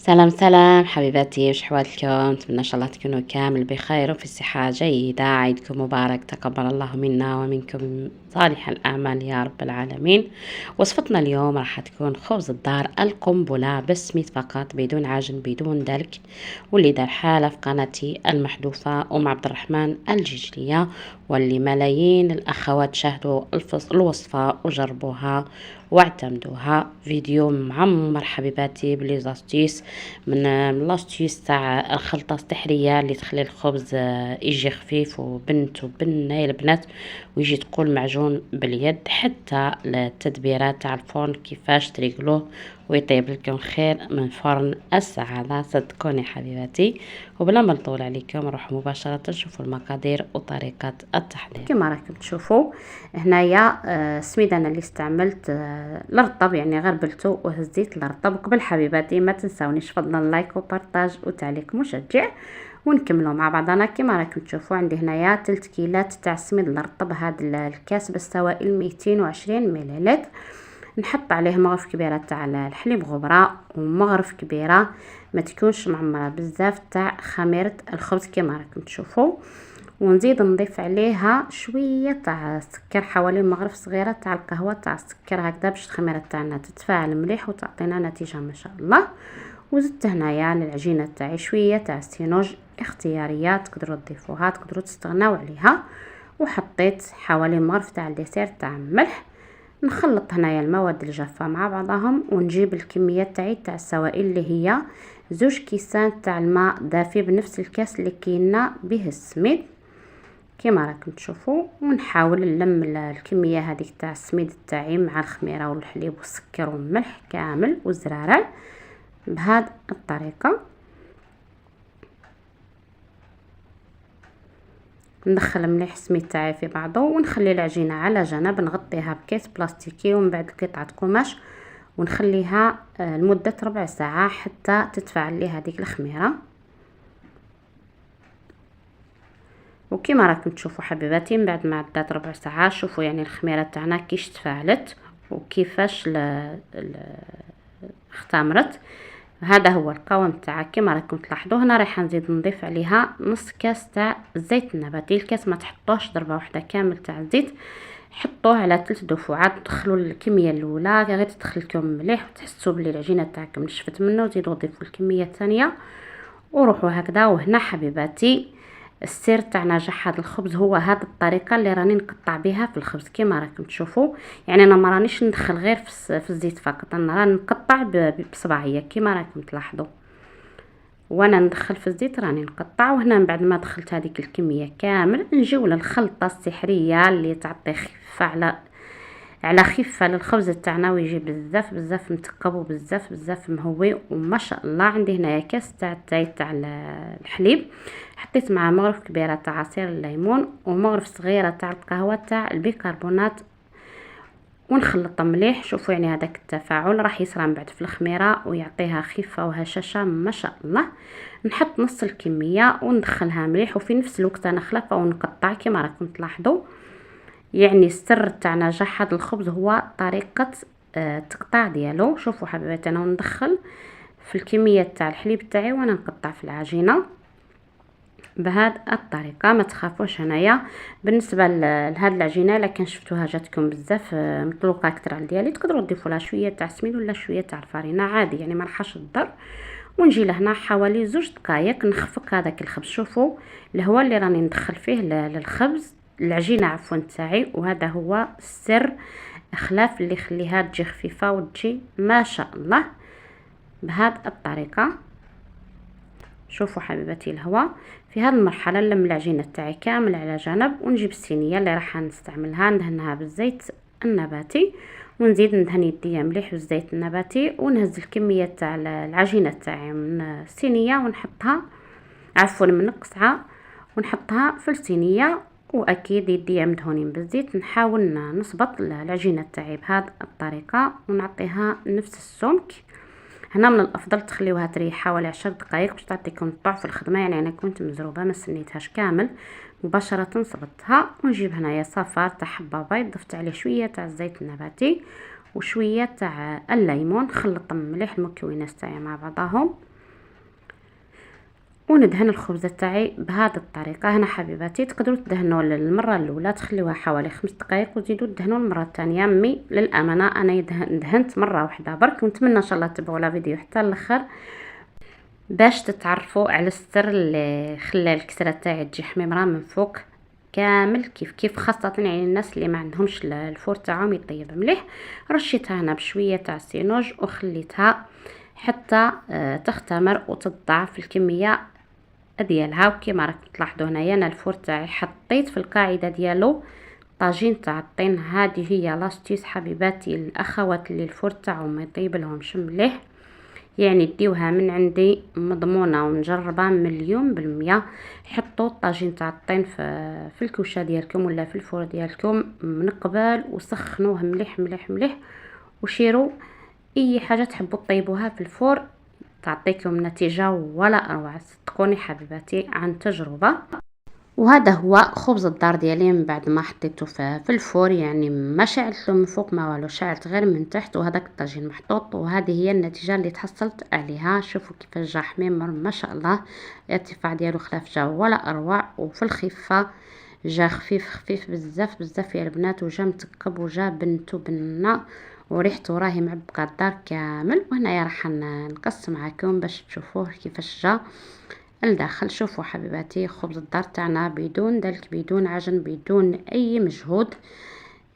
سلام سلام حبيباتي، وش حوالكم؟ نتمنى ان شاء الله تكونوا كامل بخير وفي صحة جيدة. عيدكم مبارك، تقبل الله منا ومنكم صالح الأعمال يا رب العالمين. وصفتنا اليوم راح تكون خبز الدار القنبلة بالسميد فقط، بدون عجن بدون دلك، واللي دار حالة في قناتي المحذوفة أم عبد الرحمن الجيجلية، واللي ملايين الأخوات شاهدوا الوصفة وجربوها واعتمدوها. فيديو معمر حبيباتي بليزاستيس من لاستيس تاع الخلطة السحرية اللي تخلي الخبز يجي خفيف وبنت وبنة البنات، ويجي تقول معجون باليد. حتى التدبيرات تاع الفرن كيفاش تريقلوه ويطيب لكم خير من فرن السعادة، صدقوني حبيباتي. وبلا ما نطول عليكم نروح مباشرة نشوفوا المقادير وطريقة التحضير. كما راكم تشوفوا هنايا السميدة اللي استعملت الرطب، يعني غربلته وهزيت الرطب. قبل حبيباتي ما تنساونيش فضلا لايك وبارطاج وتعليق مشجع، ونكملوا مع بعضنا. كما راكم تشوفوا عندي هنايا 3 كيلات تاع السميد الرطب. هذا الكاس بالسوائل 220 مليلتر. نحط عليه مغرف كبيره تاع الحليب غبره، ومغرف كبيره ما تكونش معمره بزاف تاع خميره الخبز كما راكم تشوفوا. ونزيد نضيف عليها شويه تاع السكر، حوالي مغرف صغيره تاع القهوه تاع السكر هكذا، باش الخميره تاعنا تتفاعل مليح وتعطينا نتيجه ما شاء الله. وزدت هنايا للعجينه تاعي شويه تاع السينوج اختياريه، تقدروا تضيفوها تقدروا تستغناو عليها. وحطيت حوالي مغرف تاع الديسير تاع ملح. نخلط هنايا المواد الجافه مع بعضهم، ونجيب الكميه تاع السوائل اللي هي 2 كيسان تاع الماء دافي بنفس الكاس اللي كينا به السميد كما راكم تشوفوا. ونحاول نلم الكميه هذيك تاع السميد تاعي مع الخميره والحليب والسكر والملح كامل والزرارة بهذه الطريقه. ندخل مليح السميد تاعي في بعضه، ونخلي العجينه على جنب، نغطيها بكيس بلاستيكي ومن بعد قطعه قماش، ونخليها لمده ربع ساعه حتى تتفاعل لي هذيك الخميره. وكما راكم تشوفوا حبيباتي من بعد ما عدات ربع ساعه، شوفوا يعني الخميره تاعنا كيش تفاعلت وكيفاش اختمرت. هذا هو القوام تاعها كما راكم تلاحظوا. هنا راح نزيد نضيف عليها نص كاس تاع الزيت النباتي. الكاس ما تحطوش ضربه واحده كامل تاع الزيت، حطوه على 3 دفعات. تدخلوا الكميه الاولى غير تدخل لكم مليح وتحسوا بلي العجينه تاعكم نشفت منه، وزيدوا ضيفوا الكميه الثانيه وروحوا هكذا. وهنا حبيباتي السر تاع نجاح هذا الخبز هو هذه الطريقه اللي راني نقطع بها في الخبز كما راكم تشوفوا. يعني انا ما رانيش ندخل غير في الزيت فقط، انا راني نقطع بصباعيه كما راكم تلاحظوا. وانا ندخل في الزيت راني نقطع. وهنا من بعد ما دخلت هذيك الكميه كامل نجيو للخلطه السحريه اللي تعطي خفه على خفه للخبز تاعنا، ويجي بزاف بزاف متقب وبزاف بزاف مهوي وما شاء الله. عندي هنايا كاس تاع التاي تاع الحليب، حطيت معاه مغرف كبيره تاع عصير الليمون ومغرف صغيره تاع القهوه تاع البيكربونات، ونخلط مليح. شوفوا يعني هذاك التفاعل راح يصرى من بعد في الخميره ويعطيها خفه وهشاشه ما شاء الله. نحط نص الكميه وندخلها مليح، وفي نفس الوقت انا خلفه ونقطع كما راكم تلاحظوا. يعني السر تاع نجاح هذا الخبز هو طريقه التقطاع ديالو. شوفوا حبيباتي انا ندخل في الكميه تاع الحليب تاعي وانا نقطع في العجينه بهذه الطريقه. ما تخافوش هنايا بالنسبه لهاد العجينه الا كان شفتوها جاتكم بزاف مطلوقه اكثر على ديالي، تقدروا تضيفوا لها شويه تاع سميد ولا شويه تاع الفرينه عادي، يعني ما راحش تضر. ونجي لهنا حوالي 2 دقائق نخفق هذاك الخبز. شوفوا الهواء اللي راني ندخل فيه للخبز العجينه عفوا تاعي، وهذا هو السر خلاف اللي يخليها تجي خفيفه وتجي ما شاء الله بهذه الطريقه. شوفوا حبيباتي الهواء في هذه المرحله نلم العجينه تاعي كامل على جنب، ونجيب الصينيه اللي راح نستعملها ندهنها بالزيت النباتي، ونزيد ندهن يديا مليح بالزيت النباتي، ونهز الكميه تاع العجينه تاعي من الصينيه ونحطها عفوا من القصعه ونحطها في الصينيه. واكيد يديا مدهونين بالزيت. نحاول نصبط العجينه تاعي بهذه الطريقه ونعطيها نفس السمك. هنا من الافضل تخليوها تريح حوالي 10 دقائق باش تعطيكم الطعم في الخدمه. يعني انا كنت مزروبه ما سنيتهاش كامل، مباشره صبتها. ونجيب هنايا صفار تاع حبه بيض، ضفت عليه شويه تاع الزيت النباتي وشويه تاع الليمون، خلطهم مليح المكونات تاعي مع بعضهم. وندهن الخبزه تاعي بهذه الطريقه. هنا حبيباتي تقدروا تدهنوا المره الاولى تخليوها حوالي 5 دقائق وتزيدوا تدهنوا المره الثانيه. مي للامانه انا دهنت مره واحده برك، ونتمنى ان شاء الله تتبعوا لا فيديو حتى الاخر باش تتعرفوا على السر اللي خلى الكسره تاعي تجي حميمره من فوق كامل كيف كيف، خاصه يعني الناس اللي ما عندهمش الفور تاعهم يطيب مليح. رشيتها هنا بشويه تاع السينوج وخليتها حتى تختمر وتضاعف الكميه ديالها. وكما راكم تلاحظوا هنايا انا الفور تاعي حطيت في القاعده ديالو طاجين تاع الطين. هذه هي لاستيس حبيباتي الاخوات اللي الفور تاعهم ما يطيب لهمش مليح، يعني ديوها من عندي مضمونه ومجربه مليون بالمية. حطوا الطاجين تاع الطين في الكوشه ديالكم ولا في الفور ديالكم من قبل وسخنوه مليح مليح مليح، وشيروا اي حاجه تحبوا تطيبوها في الفور تعطيكم نتيجه ولا اروع. صدقوني حبيباتي عن تجربه. وهذا هو خبز الدار ديالي من بعد ما حطيته في الفور، يعني ما شعلته من فوق ما والو، شعلت غير من تحت وهذاك الطاجين محطوط. وهذه هي النتيجه اللي تحصلت عليها. شوفوا كيفاش جا حميمر ما شاء الله، الارتفاع ديالو خلاف جا ولا اروع، وفي الخفه جا خفيف خفيف بزاف بزاف يا البنات، وجا متكب وجا بنتو بنه وريحته راهي معبقه الدار كامل. وهنايا راح نقص معكم باش تشوفوه كيفاش جا الداخل. شوفوا حبيباتي خبز الدار تاعنا بدون دلك بدون عجن بدون اي مجهود،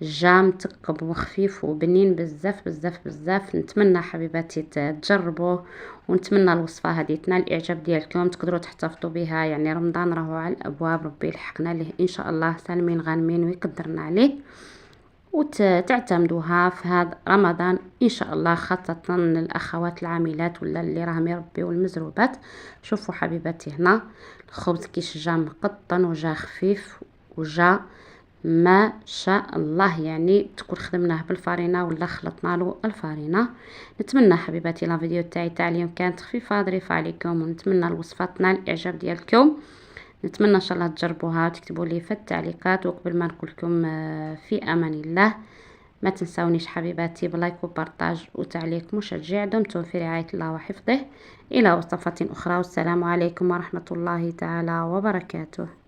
جا متقب وخفيف وبنين بزاف بزاف بزاف. نتمنى حبيباتي تجربوه، ونتمنى الوصفه هذه تنال الاعجاب ديالكم، تقدروا تحتفظوا بها. يعني رمضان راهو على الابواب، ربي يلحقنا ليه ان شاء الله سالمين غانمين ويقدرنا عليه، وتعتمدوها في هذا رمضان ان شاء الله، خاصه الاخوات العاملات ولا اللي راهم يربيو المزروبات. شوفوا حبيباتي هنا الخبز كيش جا مقطن وجا خفيف وجا ما شاء الله، يعني تكون خدمناه بالفارينه ولا خلطنا له الفارينه. نتمنى حبيباتي لا فيديو تاع اليوم كانت خفيفه ظريفه عليكم، ونتمنى الوصفات تنال الاعجاب ديالكم. نتمنى ان شاء الله تجربوها وتكتبوا لي في التعليقات. وقبل ما نقول لكم في امان الله، ما تنسونيش حبيباتي بلايك وبارطاج وتعليق مشجع. دمتم في رعايه الله وحفظه، الى وصفات اخرى، والسلام عليكم ورحمه الله تعالى وبركاته.